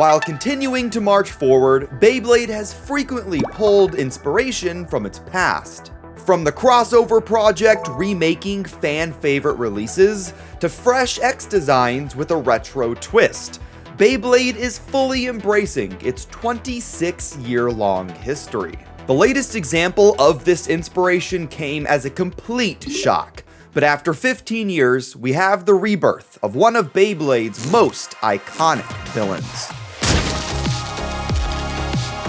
While continuing to march forward, Beyblade has frequently pulled inspiration from its past. From the crossover project remaking fan-favorite releases, to fresh X designs with a retro twist, Beyblade is fully embracing its 26-year-long history. The latest example of this inspiration came as a complete shock, but after 15 years, we have the rebirth of one of Beyblade's most iconic villains.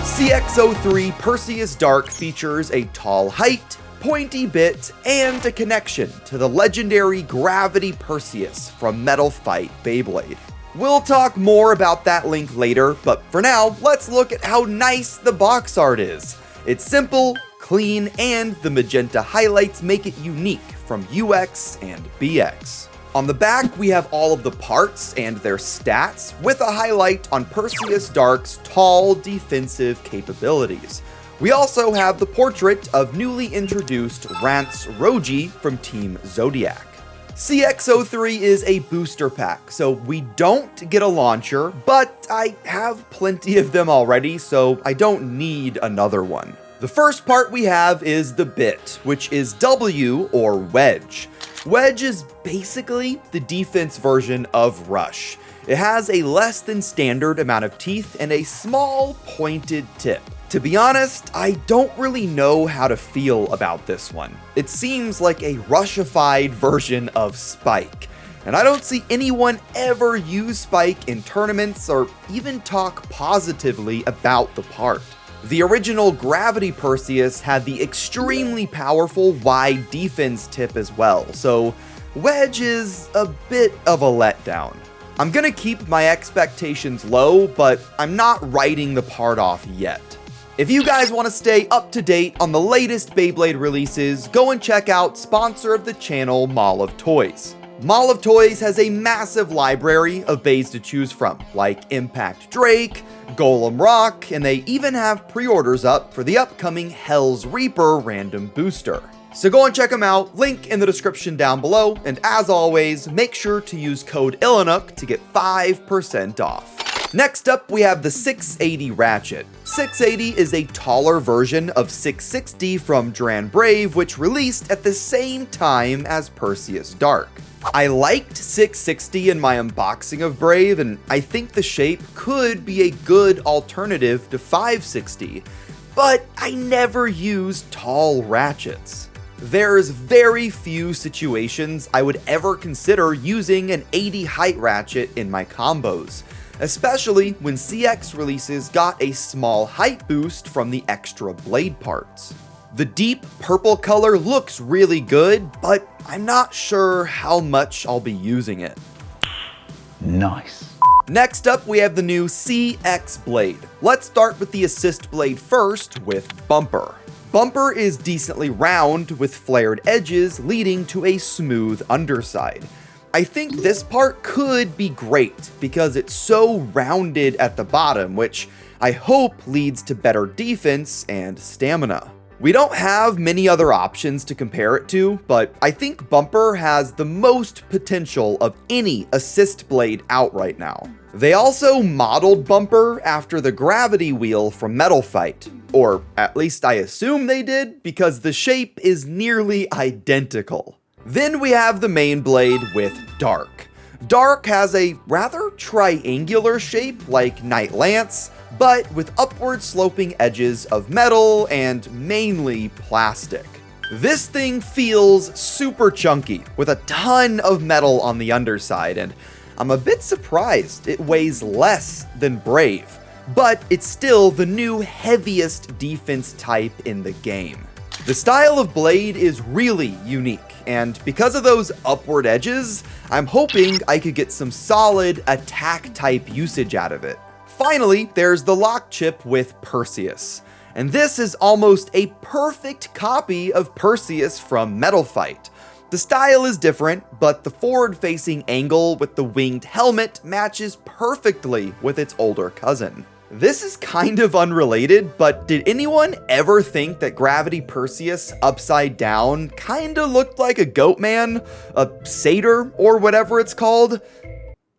CX-03 PerseusDark features a tall height, pointy bit, and a connection to the legendary Gravity Perseus from Metal Fight Beyblade. We'll talk more about that link later, but for now, let's look at how nice the box art is. It's simple, clean, and the magenta highlights make it unique from UX and BX. On the back, we have all of the parts and their stats, with a highlight on PerseusDark's tall defensive capabilities. We also have the portrait of newly introduced Ratchet from Team Zodiac. CX-03 is a booster pack, so we don't get a launcher, but I have plenty of them already, so I don't need another one. The first part we have is the bit, which is W or Wedge. Wedge is basically the defense version of Rush. It has a less than standard amount of teeth and a small pointed tip. To be honest, I don't really know how to feel about this one. It seems like a Rushified version of Spike, and I don't see anyone ever use Spike in tournaments or even talk positively about the part. The original Gravity Perseus had the extremely powerful wide defense tip as well, so Wedge is a bit of a letdown. I'm gonna keep my expectations low, but I'm not writing the part off yet. If you guys want to stay up to date on the latest Beyblade releases, go and check out sponsor of the channel, Mall of Toys. Mall of Toys has a massive library of bays to choose from, like Impact Drake, Golem Rock, and they even have pre-orders up for the upcoming Hell's Reaper random booster. So go and check them out, link in the description down below, and as always, make sure to use code ilinnuc to get 5% off. Next up, we have the 680 Ratchet. 680 is a taller version of 660 from Dran Brave, which released at the same time as PerseusDark. I liked 660 in my unboxing of Brave, and I think the shape could be a good alternative to 560, but I never used tall ratchets. There's very few situations I would ever consider using an 80 height ratchet in my combos, especially when CX releases got a small height boost from the extra blade parts. The deep purple color looks really good, but I'm not sure how much I'll be using it. Nice. Next up, we have the new CX blade. Let's start with the assist blade first with Bumper. Bumper is decently round with flared edges leading to a smooth underside. I think this part could be great because it's so rounded at the bottom, which I hope leads to better defense and stamina. We don't have many other options to compare it to, but I think Bumper has the most potential of any assist blade out right now. They also modeled Bumper after the gravity wheel from Metal Fight, or at least I assume they did because the shape is nearly identical. Then we have the main blade with Dark. Dark has a rather triangular shape like Knight Lance, but with upward sloping edges of metal and mainly plastic. This thing feels super chunky with a ton of metal on the underside, and I'm a bit surprised it weighs less than Brave, but it's still the new heaviest defense type in the game. The style of blade is really unique, and because of those upward edges, I'm hoping I could get some solid attack type usage out of it. Finally, there's the lock chip with Perseus, and this is almost a perfect copy of Perseus from Metal Fight. The style is different, but the forward-facing angle with the winged helmet matches perfectly with its older cousin. This is kind of unrelated, but did anyone ever think that Gravity Perseus upside down kinda looked like a goat man, a satyr, or whatever it's called?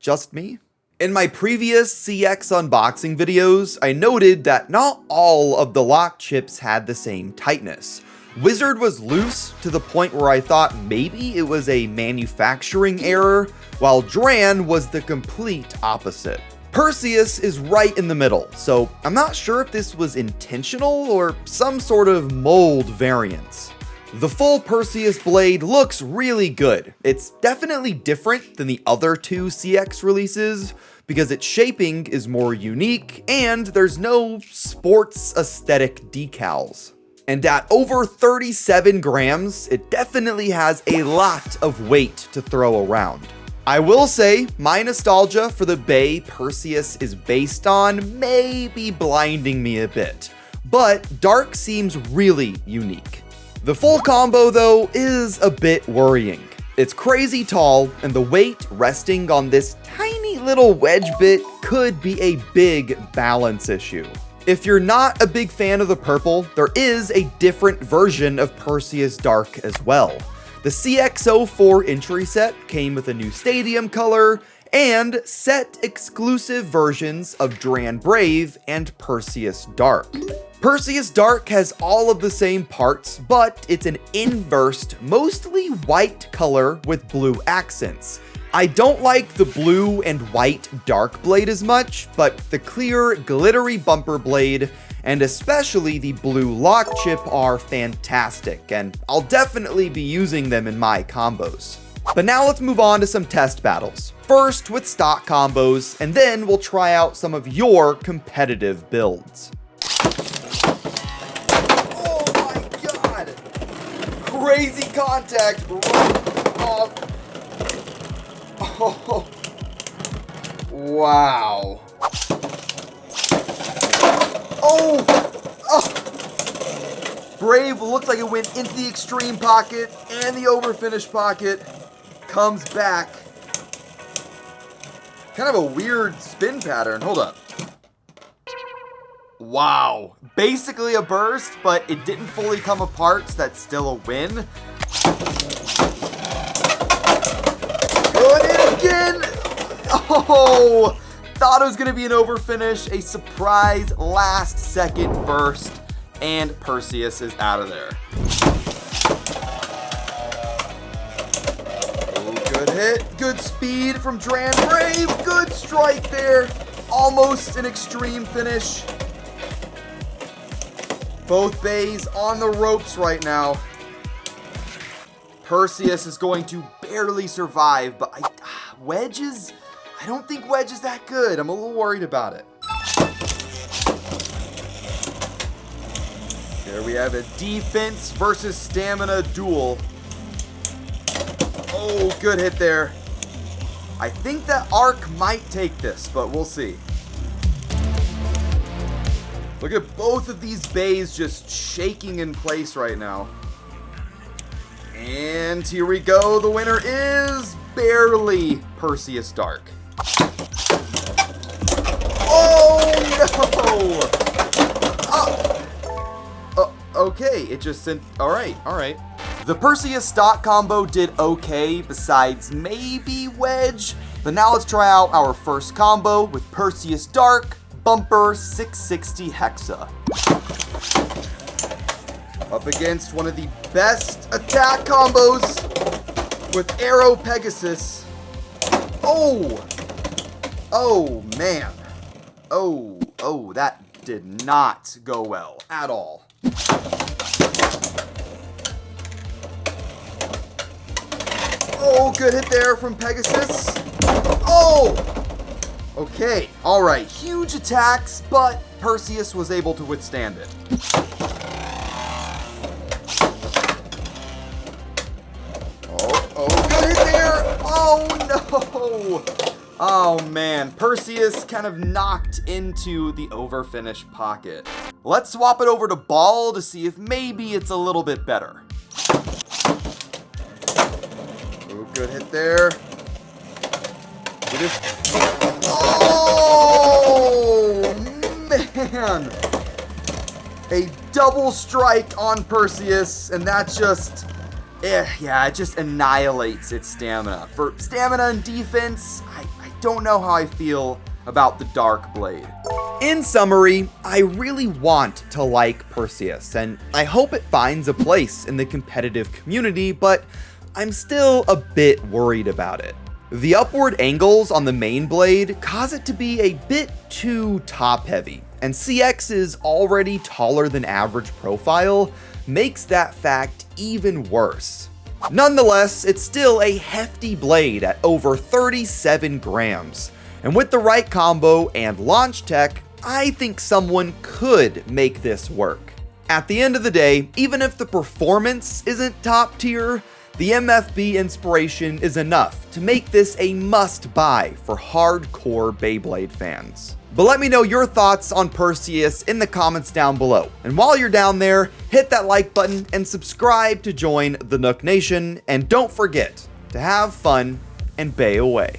Just me? In my previous CX unboxing videos, I noted that not all of the lock chips had the same tightness. Wizard was loose to the point where I thought maybe it was a manufacturing error, while Dran was the complete opposite. Perseus is right in the middle, so I'm not sure if this was intentional or some sort of mold variance. The full Perseus blade looks really good. It's definitely different than the other two CX releases because its shaping is more unique and there's no sports aesthetic decals. And at over 37 grams, it definitely has a lot of weight to throw around. I will say, my nostalgia for the Bay Perseus is based on may be blinding me a bit, but Dark seems really unique. The full combo though is a bit worrying. It's crazy tall, and the weight resting on this tiny little wedge bit could be a big balance issue. If you're not a big fan of the purple, there is a different version of PerseusDark as well. The CX04 entry set came with a new stadium color and set exclusive versions of Dran Brave and PerseusDark. PerseusDark has all of the same parts, but it's an inversed, mostly white color with blue accents. I don't like the blue and white Dark blade as much, but the clear, glittery bumper blade and especially the blue lock chip are fantastic, and I'll definitely be using them in my combos. But now let's move on to some test battles. First with stock combos, and then we'll try out some of your competitive builds. Oh my god! Crazy contact right off. Oh, wow. Oh! Brave looks like it went into the extreme pocket and the overfinish pocket. Comes back. Kind of a weird spin pattern. Hold up. Wow. Basically a burst, but it didn't fully come apart, so that's still a win. Going in again! Oh! Thought it was going to be an overfinish, a surprise last second burst, and Perseus is out of there. Oh, good hit, good speed from Dran Brave, good strike there, almost an extreme finish. Both bays on the ropes right now. Perseus is going to barely survive, but wedges... I don't think wedge is that good. I'm a little worried about it. Here we have a defense versus stamina duel. Oh, good hit there. I think that Arc might take this, but we'll see. Look at both of these bays just shaking in place right now. And here we go. The winner is barely PerseusDark. Oh no! Okay, it just sent. Alright. The Perseus stock combo did okay, besides maybe wedge. But now let's try out our first combo with PerseusDark Bumper 660 Hexa. Up against one of the best attack combos with Arrow Pegasus. Oh man. Oh, that did not go well at all. Oh, good hit there from Pegasus. Oh! Okay, alright. Huge attacks, but Perseus was able to withstand it. Oh, good hit there! Oh, no! Oh man, Perseus kind of knocked into the overfinish pocket. Let's swap it over to Ball to see if maybe it's a little bit better. Oh, good hit there. Oh man! A double strike on Perseus, and that just... it just annihilates its stamina. For stamina and defense, I don't know how I feel about the Dark Blade. In summary, I really want to like Perseus, and I hope it finds a place in the competitive community, but I'm still a bit worried about it. The upward angles on the main blade cause it to be a bit too top-heavy, and CX is already taller than average profile, makes that fact even worse. Nonetheless, it's still a hefty blade at over 37 grams, and with the right combo and launch tech, I think someone could make this work. At the end of the day, even if the performance isn't top tier, the MFB inspiration is enough to make this a must-buy for hardcore Beyblade fans. But let me know your thoughts on Perseus in the comments down below. And while you're down there, hit that like button and subscribe to join the Nook Nation, and don't forget to have fun and bay away.